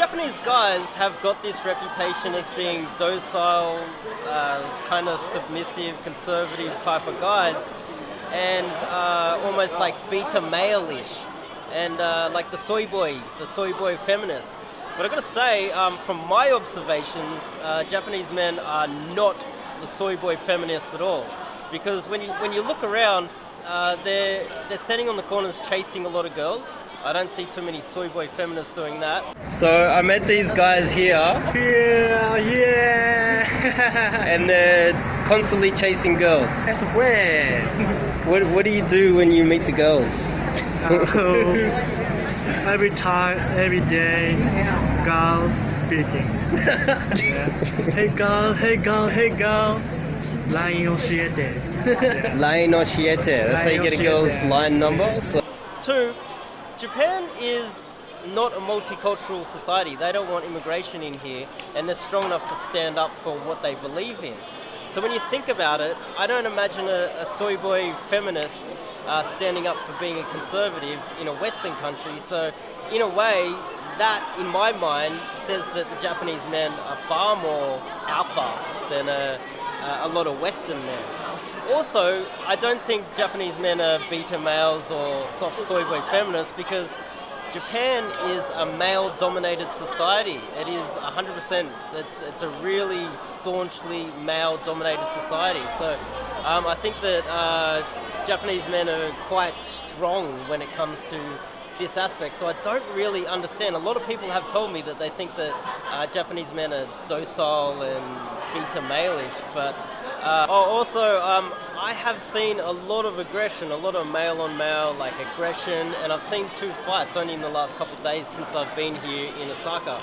Japanese guys have got this reputation as being docile, kind of submissive, conservative type of guys, and almost like beta male-ish, and like the soy boy feminist. But I've got to say, from my observations, Japanese men are not the soy boy feminists at all, because when you look around, they're standing on the corners chasing a lot of girls. I don't see too many soy boy feminists doing that. So I met these guys here. Yeah. And they're constantly chasing girls. That's weird. What do you do when you meet the girls? Every time, every day, girls speaking. Yeah. Hey girl, hey girl, hey girl. Line 教えて. Line 教えて. That's how you get a girl's line number. So. 2. Japan is not a multicultural society. They don't want immigration in here, and they're strong enough to stand up for what they believe in. So when you think about it, I don't imagine a soy boy feminist standing up for being a conservative in a Western country. So in a way, that, in my mind, says that the Japanese men are far more alpha than a lot of Western men. Also, I don't think Japanese men are beta males or soft soy boy feminists, because Japan is a male-dominated society. It is 100%. It's a really staunchly male-dominated society. So I think that Japanese men are quite strong when it comes to this aspect. So I don't really understand. A lot of people have told me that they think that Japanese men are docile and beta male-ish, but I have seen a lot of aggression, a lot of male-on-male like aggression, and I've seen 2 fights only in the last couple of days since I've been here in Osaka.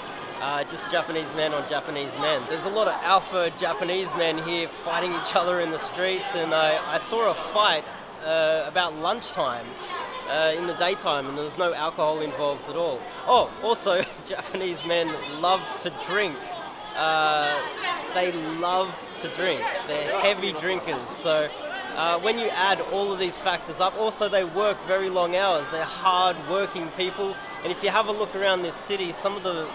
Just Japanese men on Japanese men. There's a lot of alpha Japanese men here fighting each other in the streets, and I saw a fight about lunchtime in the daytime, and there was no alcohol involved at all. Oh, also, Japanese men love to drink. They love to drink. They're heavy drinkers. So when you add all of these factors up, also they work very long hours. They're hard-working people. And if you have a look around this city, some of the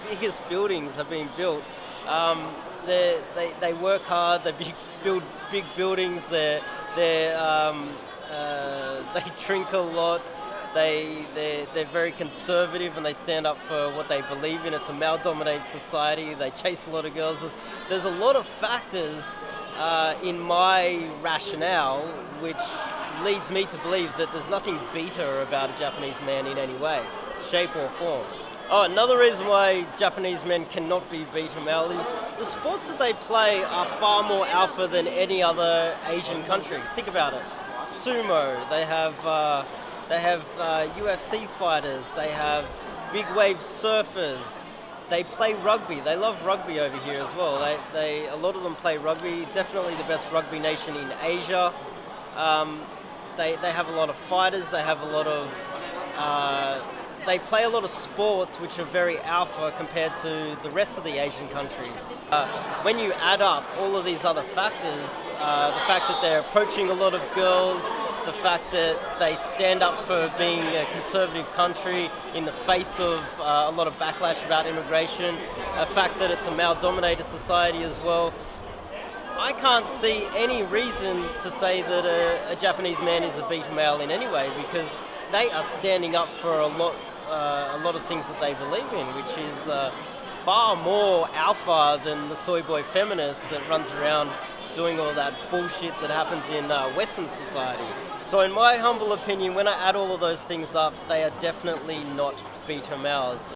biggest buildings have been built. They work hard. They build big buildings. They drink a lot. They're very conservative, and they stand up for what they believe in. It's a male-dominated society. They chase a lot of girls. There's a lot of factors in my rationale which leads me to believe that there's nothing beta about a Japanese man in any way, shape or form. Oh, another reason why Japanese men cannot be beta male is the sports that they play are far more alpha than any other Asian country. Think about it. Sumo, they have UFC fighters, they have big wave surfers, they play rugby. They love rugby over here as well. A lot of them play rugby, definitely the best rugby nation in Asia. They have a lot of fighters, they have a lot of... they play a lot of sports which are very alpha compared to the rest of the Asian countries. When you add up all of these other factors, the fact that they're approaching a lot of girls, the fact that they stand up for being a conservative country in the face of a lot of backlash about immigration, the fact that it's a male-dominated society as well, I can't see any reason to say that a Japanese man is a beta male in any way, because they are standing up for a lot of things that they believe in, which is far more alpha than the soy boy feminist that runs around doing all that bullshit that happens in Western society. So in my humble opinion, when I add all of those things up, they are definitely not beta males.